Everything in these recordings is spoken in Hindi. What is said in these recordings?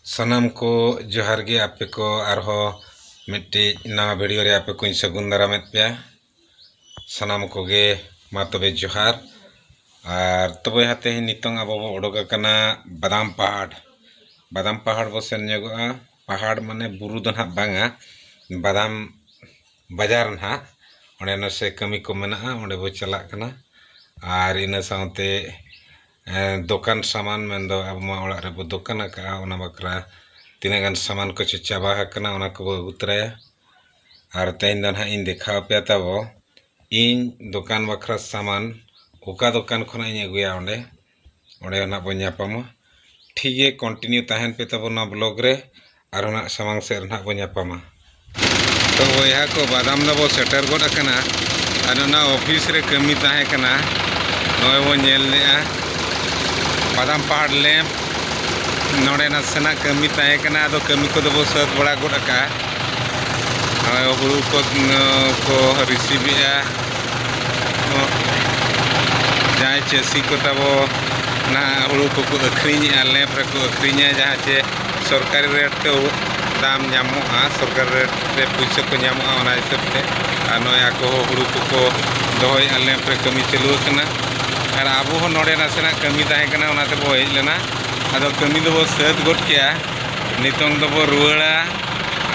सनम को जोहार गे आपे को आरहो मिट्टी नवा वीडियो रे आपे को सगुन दारामेत पे सनम को गे मा तबे जोहार और तबे हाते नितोंग आबो बो उडोक कना बादाम पहाड़ बो सेन ᱧᱚᱜᱚᱜᱼᱟ पहाड़ माने बुरु दो ना बांगा बादाम बाजार ना ओंडे नसे कमी को मेनाआ ओंडे बो चलाक कना और इन साउते दुकान सामान मेंदो अब मा ओड़ा रे बो दुकान का ओना बकरा तीना गान सामान को चाबा हकना ओना को उतराया और तेन दन इन देखा पे तबो इन दुकान बकरा सामान ओका दुकान खना इन अगुया ओंडे ओंडे ना बो ᱧᱟᱯᱟᱢᱟ ठीक है कंटिन्यू तहन पे तब ना ब्लॉग रे और ना सामान से ना बो ᱧᱟᱯᱟᱢᱟ तो वहा को बादाम दबो सेटर गोड कना और ना ऑफिस रे कमी ताहे कना नय बो नेल लेआ बादाम पहाड़ लैंप नोडे नासेना कमी ताहे कना आदो कमी को दबो सत बड़ा गोड का हुड़ू को रिसीविया जहाँ चेसी को तबो ना हुड़ू को अखरीña लैंप रे को अखरीña जहाँ चे सरकारी रेट ते दाम ᱧᱟᱢᱚᱜᱼᱟ सरकारी रेट रे पैसा को ᱧᱟᱢᱚᱜᱼᱟ ओना हिसाब ते आ नया को हुड़ू को दोहय लैंप रे कमी चालू कना और आबो हो नोडे नासेना कमी ताहे कना ओना ते बो हेज लेना आदो कमी दबो सत गोट केया नितोंग दबो रुवाड़ा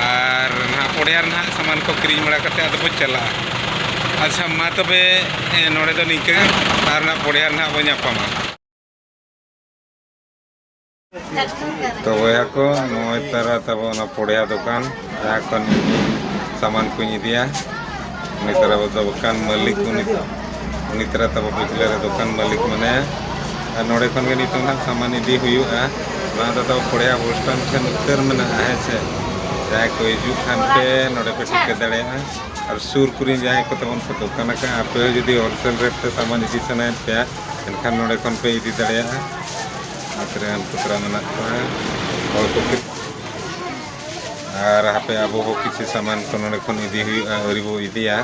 और ना ओडियार ना सामान को किरिñ बड़ा कते आदो बो चला अच्छा मा तबे नोडे दो निके और ना ओडियार ना बो ᱧᱟᱯᱟᱢᱟ तो वह को नय तारा तब ना पड़िया दुकान जहाँ को सामान को दिया उनी तरह दुकान मालिक उनी तरह तब बुझले दुकान मालिक मने नोड़े खन गे नितों ना सामान इदी हुआ ना तब पड़िया बस स्टैंड ठेन उतर मेना है से जहाँ को हिजू खान पे नोड़े पे टिके दाड़े और सुर कुरी जहाँ को तब उनको दुकान का आप जुदी होलसेल रेट ते सामान इदी सनाय पे एनखान नोड़े खन पे इदी दाड़े आतरेन पुत्रा मेना और को और हापे आबो को किसी सामान को नोड़े खन इदी हुआ अरिबो इदिया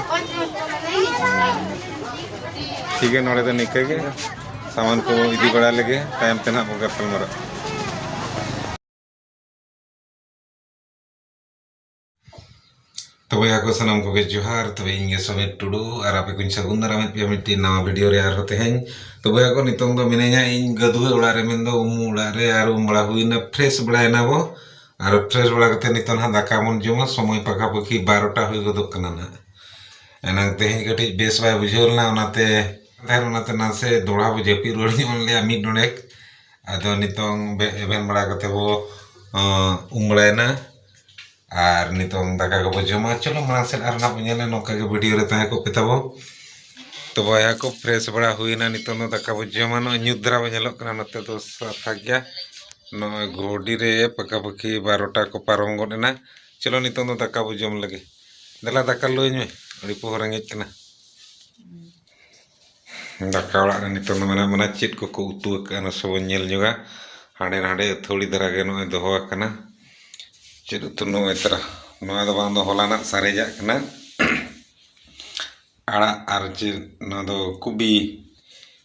ठीक है नोड़े तो निके गे सामान को इदी बड़ा लगे टाइम ते ना बो गपल मरा तबे आको सनम को जोहार तबे इंगे समेत टुडू और आपे कुछ सगुन दारामेत पे मिट्टी नवा वीडियो रे आर तेहें तबे आको नितों दो मिनेኛ इन गदुए उड़ा रे मेन दो उड़ा रे और बड़ा हुईना फ्रेश बड़ा वो और फ्रेश बड़ा कते नितों हा दाका मन जमा समय पाका पकी 12टा हुई गदोक कना ना एनांग तेहें कटी बेस बाय बुझोलना ओनाते नासे दोड़ा बो जेपी रोड़ी ओनले मिड नोडेक आदो नितों एवेन बड़ा कते वो उमड़ायना और नितों दाका को जमा चलो मांग से और ना बुझले नोका के वीडियो रे ताहे को पेताबो तो वया को फ्रेश बड़ा हुईना नितों दाका बो जमा नो न्यूद्रा बो नेलोक कना नते तो साफा गया नो घोड़ी रे पका पकी 12टा को पारम गोडेना चलो नितों दाका बो जम लगे दला दाका लोई में अड़ी पोहर रेंगेज कना दाका ओड़ा रे नितों मना मना चित को उतु कना सब नेल जोगा हांडे हांडे थोड़ी दरा गे नो दोहो कना चलो तो नो तरह नवा दो बांधो होलाना सारेजा कना आड़ा आर चे नो दो कुबी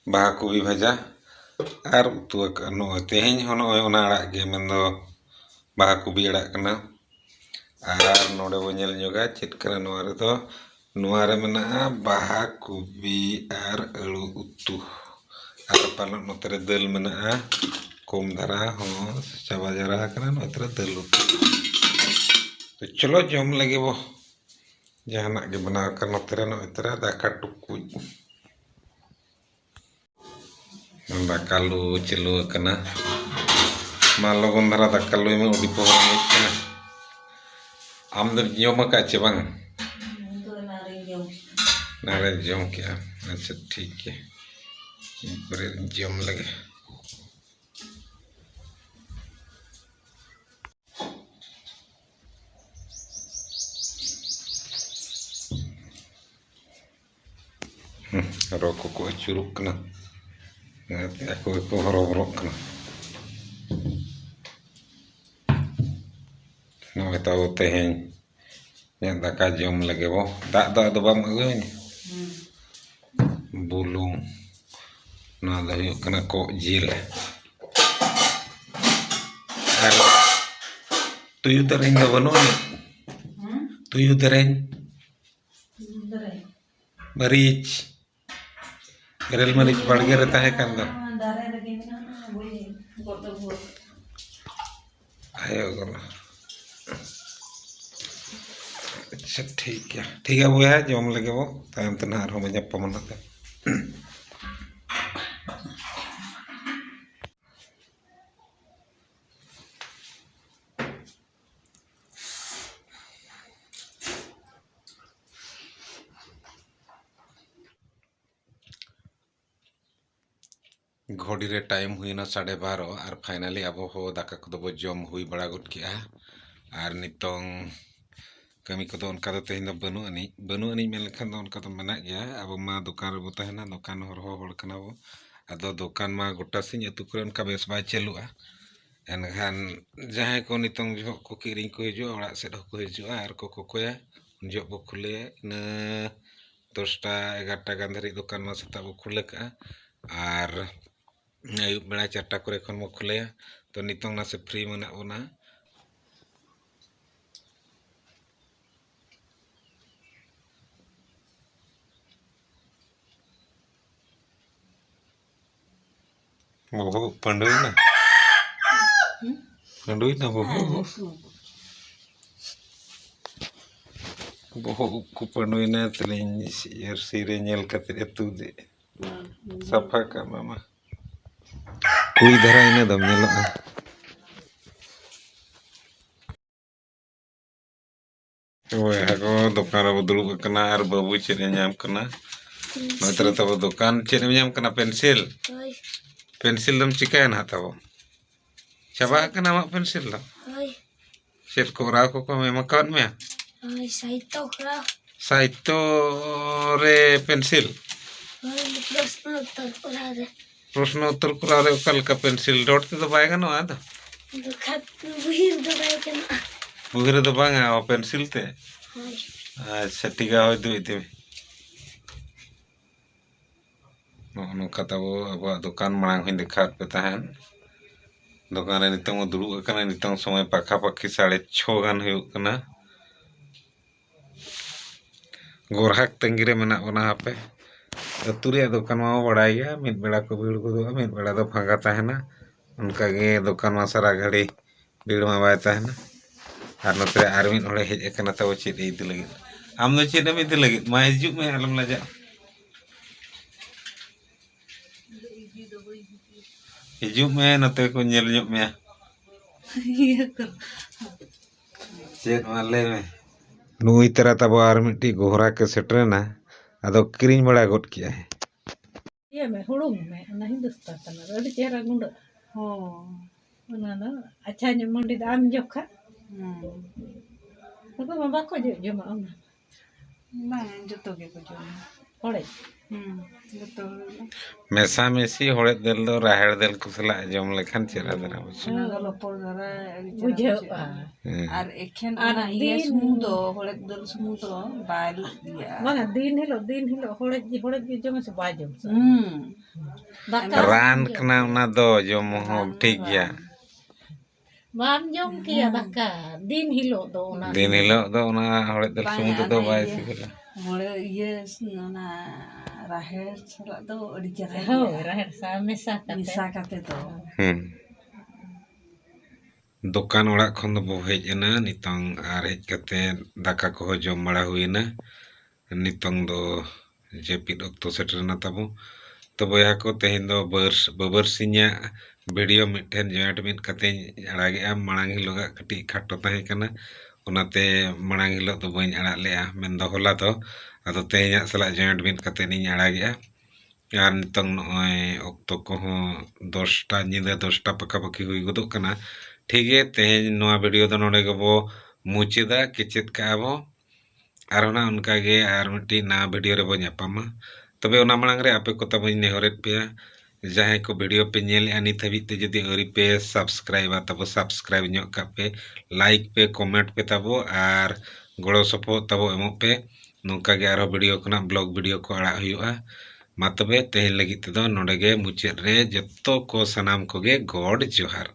बाहा कुबी भाजा और उतु नो तेहें होनो ओना आड़ा गे मन दो बाहा कुबी आड़ा कना और नोडे बो नेल जोगा चित कना नोआ रे दो नोआ रे मेना बाहा कुबी और अळु उतु और पालो नोतरे दल मेना कम धारा हो चाबा जरा कना नोतरे दल उतु तो चलो जम लगे वो जहाना के बना कर नोतरे नो इतरा दाका टुकुज दाका लू चलू कना मालो गंधरा दाका लू में उडी पोहर में कना आम दर जम का चे बांग नारे जम क्या अच्छा ठीक है बरे जम लगे rokok ko curug kena ngati aku ko horo-horo kena no tahu teheng yang daka jom lagi bo dak do bam agunya bulung na da yuk kena ko jil Tuyu dereng do banu ni. Tuyu dereng. Maric. Berel maric balge re tahe kan do. Ayo golo. अच्छा ठीक है वो है जम लगे वो तायम तना आर हम जप मनते घड़ी रे टाइम हुईना 12:30 और फाइनली अब हो दाका को जम हुई बड़ा गुट किया और नितों कमी को उनका तेहन बनु अनी मेन लेखान उनका मेना गया अब मा दुकान रे तहना दुकान हर कना वो अदो दुकान मा गोटा सिंह अतु करे उनका बेस बाय चलुआ एनखान जहां को नितों जो को किरिंग को हिजु ओड़ा सेड को हिजु आर को कोया जो बो खुले न 10टा 11टा गान धरी दुकान मा सता बो खुले का और आयुब बेड़ा 4टा करे खन बो खुले तो नितों ना से फ्री मना ओना Bobo panduin na bobo bobo ku panduin na teling sire nyel kate etu de safa ka mama kui dhara ina dam nyelo ओए हागो दुकान रे दुलुब कना आर बाबू चेने नाम कना नतर तब दुकान चेने नाम कना पेंसिल दम चिकायन हाताबो चाबा कना मा पेंसिल ला सेट कोरा को मेमा कान में साहित्य रे पेंसिल प्रश्न उत्तर कोरा रे कल का पेंसिल डॉट ते तो बाय गनो आदा बुहिर तो बांगा पेंसिल ते अच्छा ठीक है दो इते नो कताबो अब दुकान मांग हिंद खात पे तहन दुकान रे नितंग दुड़ु कना नितंग समय पाखा पाखी 6:30 गान हुयो कना गोरहाक तंगिरे मेना बना पे अतुरिया दुकान मा बड़ाई गया मिद बेड़ा को भीड़ को दो मिद बेड़ा तो फांगा तहना उनका गे दुकान मा सारा घड़ी भीड़ मा बाय तहना और नोते आरमिन होड़े हेज एकना तब चेद इदी लगी आम दो चेद इदी लगी मा हिजुग में आलम लाजा हिजुग में नोते को नेल ᱧᱚᱜ में चेद मा ले में नुई तरह तब आर मिट्टी गोहरा के सेटरेना अदो किरिंग बड़ा गोट किया है ये में हुड़ुंग में नहीं दस्ता तना अड़ी चेहरा गुंड हो ना अच्छा ने मंडी दाम जोखा तो बाबा को जो मा मैं जतो के को जो होड़े जतो मेसा मेसी होड़े दिल दो राहेड़ दिल कुसला जम लेखन चेहरा दरा ना लोपर दरा बुझे और एखेन आना ये सुमुदो होड़े दिल सुमुदो बालू दिया माने दिन हिलो होड़े जो में से बाजो रान कना उना दो जम हो ठीक गया बाम जम किया दका दिन हिलो दो ना होड़े दिल सुमुदो दो बाय सिगला होड़े ये ना राहेड़ सला दो अड़ी जरा हो राहेड़ सा मिसा काते तो दुकान ओड़ा खन दो हेज एना नितंग आर हेज कते दाका को जम बड़ा हुईना नितंग दो जेपिद अक्तो सेटरना ताबो तो बया को तेहिन दो बबर सिन्या वीडियो मिठेन जॉइंट मिट कते अड़ागे मांग हिलोगा कटी खाटो ताहे कना ओनाते मांग हिलो तो बई अड़ा लेया मेन दो होला तो अदो तेहिया सला जॉइंट मिट कते नि अड़ागे आर नितंग नय अक्तो को 10टा निदा 10टा पका पकी हुई गदो कना ठीक है तेहिन नोआ वीडियो दो नोडे गबो मुचेदा किचेत काबो आर होना उनका गे आर मिट्टी ना वीडियो रे बो ᱧᱟᱯᱟᱢᱟ तबे ओना मांग रे आपे को तब नेहरेत पे जहां को वीडियो पे नेल आनी थबी ते जदी अरी पे सब्सक्राइब तब सब्सक्राइब ᱧᱚᱜ का पे लाइक पे कमेंट पे तबो आर गड़ो सपो तबो एमो पे नोका गे आरो वीडियो कोना ब्लॉग वीडियो को आड़ा हुआ मा तबे तेहिन लगी ते दो नोडे गे मुचेत रे जत्तो को सनाम को गे गॉड जोहार।